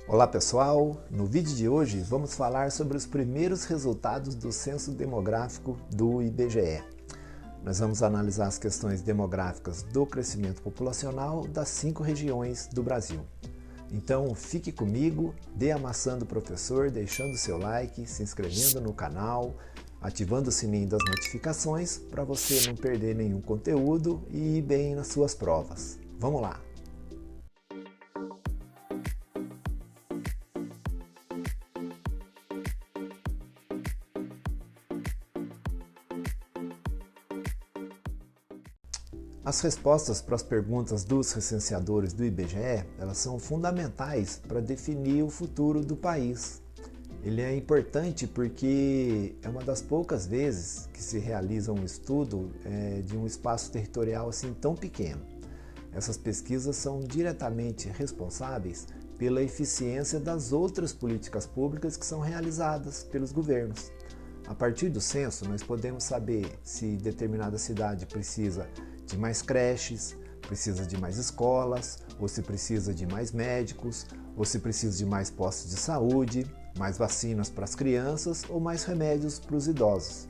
Olá pessoal, no vídeo de hoje vamos falar sobre os primeiros resultados do Censo Demográfico do IBGE. Nós vamos analisar as questões demográficas do crescimento populacional das 5 regiões do Brasil. Então fique comigo, dê a maçã do professor, deixando seu like, se inscrevendo no canal, ativando o sininho das notificações para você não perder nenhum conteúdo e ir bem nas suas provas. Vamos lá! As respostas para as perguntas dos recenseadores do IBGE, elas são fundamentais para definir o futuro do país. Ele é importante porque é uma das poucas vezes que se realiza um estudo de um espaço territorial assim tão pequeno. Essas pesquisas são diretamente responsáveis pela eficiência das outras políticas públicas que são realizadas pelos governos. A partir do censo, nós podemos saber se determinada cidade precisa de mais creches, precisa de mais escolas, ou se precisa de mais médicos, ou se precisa de mais postos de saúde, mais vacinas para as crianças ou mais remédios para os idosos.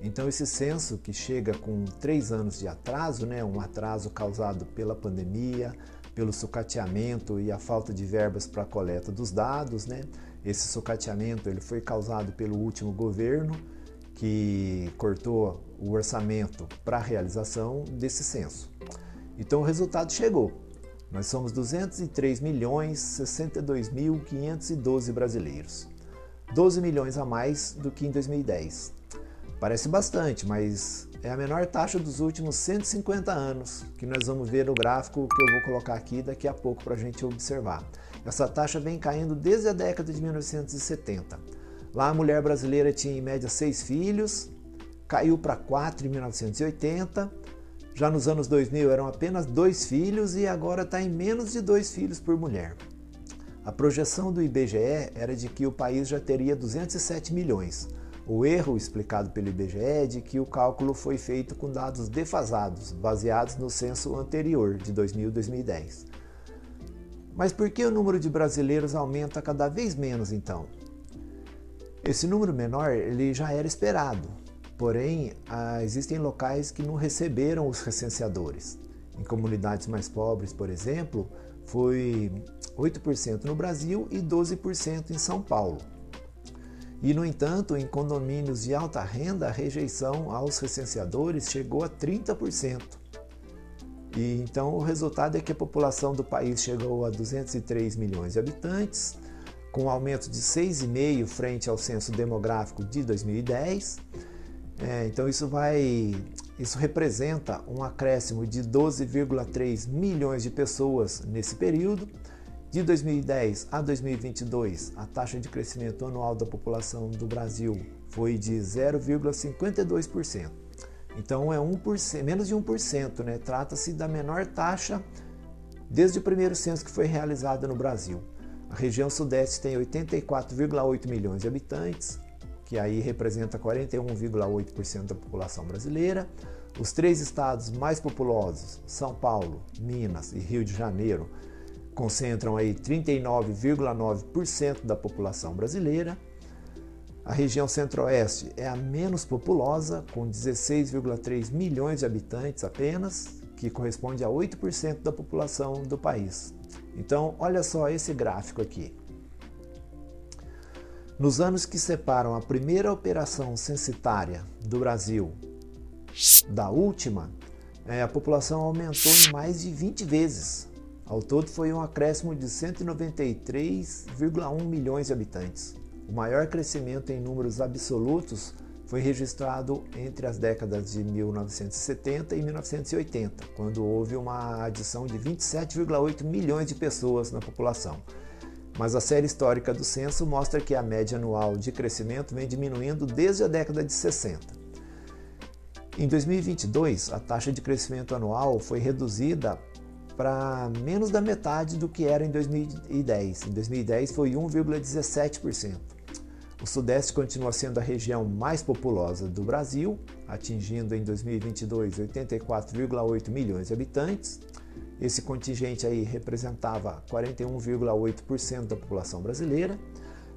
Então esse censo que chega com 3 anos de atraso, um atraso causado pela pandemia, pelo sucateamento e a falta de verbas para a coleta dos dados, Esse sucateamento ele foi causado pelo último governo, que cortou o orçamento para a realização desse censo. Então o resultado chegou. Nós somos 203.062.512 brasileiros. 12 milhões a mais do que em 2010. Parece bastante, mas é a menor taxa dos últimos 150 anos, que nós vamos ver no gráfico que eu vou colocar aqui daqui a pouco para a gente observar. Essa taxa vem caindo desde a década de 1970. Lá a mulher brasileira tinha em média 6 filhos, caiu para 4 em 1980, já nos anos 2000 eram apenas 2 filhos e agora está em menos de 2 filhos por mulher. A projeção do IBGE era de que o país já teria 207 milhões. O erro explicado pelo IBGE é de que o cálculo foi feito com dados defasados, baseados no censo anterior, de 2000 e 2010. Mas por que o número de brasileiros aumenta cada vez menos então? Esse número menor ele já era esperado, porém existem locais que não receberam os recenseadores. Em comunidades mais pobres, por exemplo, foi 8% no Brasil e 12% em São Paulo. E, no entanto, em condomínios de alta renda, a rejeição aos recenseadores chegou a 30%. E, então, o resultado é que a população do país chegou a 203 milhões de habitantes, com um aumento de 6,5% frente ao censo demográfico de 2010. Então isso representa um acréscimo de 12,3 milhões de pessoas nesse período. De 2010 a 2022, a taxa de crescimento anual da população do Brasil foi de 0,52%. Então é 1%, menos de 1%, Trata-se da menor taxa desde o primeiro censo que foi realizado no Brasil. A região sudeste tem 84,8 milhões de habitantes, que aí representa 41,8% da população brasileira. Os 3 estados mais populosos, São Paulo, Minas e Rio de Janeiro, concentram aí 39,9% da população brasileira. A região centro-oeste é a menos populosa, com 16,3 milhões de habitantes apenas, que corresponde a 8% da população do país. Então, olha só esse gráfico aqui. Nos anos que separam a primeira operação censitária do Brasil da última, a população aumentou em mais de 20 vezes. Ao todo foi um acréscimo de 193,1 milhões de habitantes. O maior crescimento em números absolutos foi registrado entre as décadas de 1970 e 1980, quando houve uma adição de 27,8 milhões de pessoas na população. Mas a série histórica do censo mostra que a média anual de crescimento vem diminuindo desde a década de 60. Em 2022, a taxa de crescimento anual foi reduzida para menos da metade do que era em 2010. Em 2010 foi 1,17%. O Sudeste continua sendo a região mais populosa do Brasil, atingindo em 2022 84,8 milhões de habitantes. Esse contingente aí representava 41,8% da população brasileira.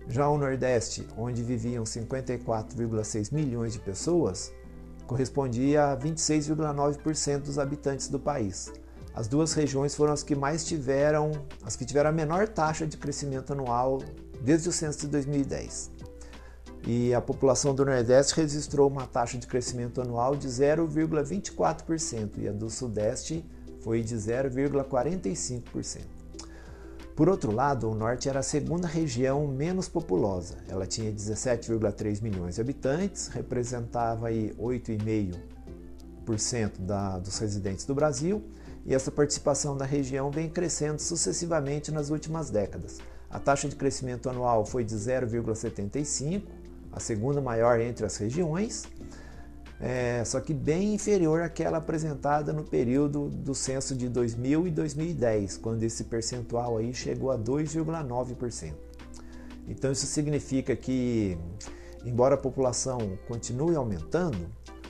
Já o Nordeste, onde viviam 54,6 milhões de pessoas, correspondia a 26,9% dos habitantes do país. As duas regiões foram as que tiveram a menor taxa de crescimento anual desde o censo de 2010. E a população do Nordeste registrou uma taxa de crescimento anual de 0,24% e a do Sudeste foi de 0,45%. Por outro lado, o Norte era a segunda região menos populosa. Ela tinha 17,3 milhões de habitantes, representava aí 8,5% dos residentes do Brasil, e essa participação da região vem crescendo sucessivamente nas últimas décadas. A taxa de crescimento anual foi de 0,75%, a segunda maior entre as regiões, só que bem inferior àquela apresentada no período do censo de 2000 e 2010, quando esse percentual aí chegou a 2,9%. Então isso significa que, embora a população continue aumentando,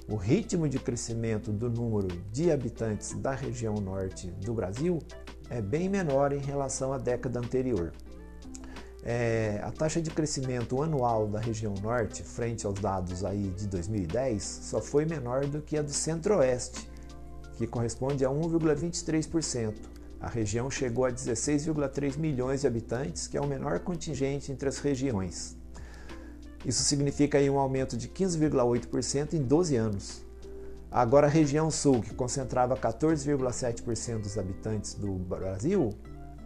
o ritmo de crescimento do número de habitantes da região norte do Brasil é bem menor em relação à década anterior. A taxa de crescimento anual da região norte, frente aos dados aí de 2010, só foi menor do que a do centro-oeste, que corresponde a 1,23%. A região chegou a 16,3 milhões de habitantes, que é o menor contingente entre as regiões. Isso significa aí um aumento de 15,8% em 12 anos. Agora a região sul, que concentrava 14,7% dos habitantes do Brasil,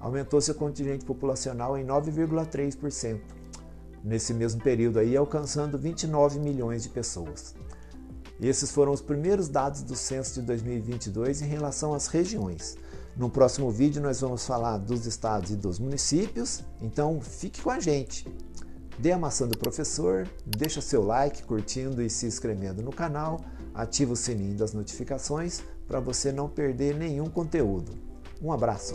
aumentou seu contingente populacional em 9,3%, nesse mesmo período aí, alcançando 29 milhões de pessoas. Esses foram os primeiros dados do censo de 2022 em relação às regiões. No próximo vídeo nós vamos falar dos estados e dos municípios, então fique com a gente. Dê a maçã do professor, deixa seu like, curtindo e se inscrevendo no canal, ativa o sininho das notificações para você não perder nenhum conteúdo. Um abraço!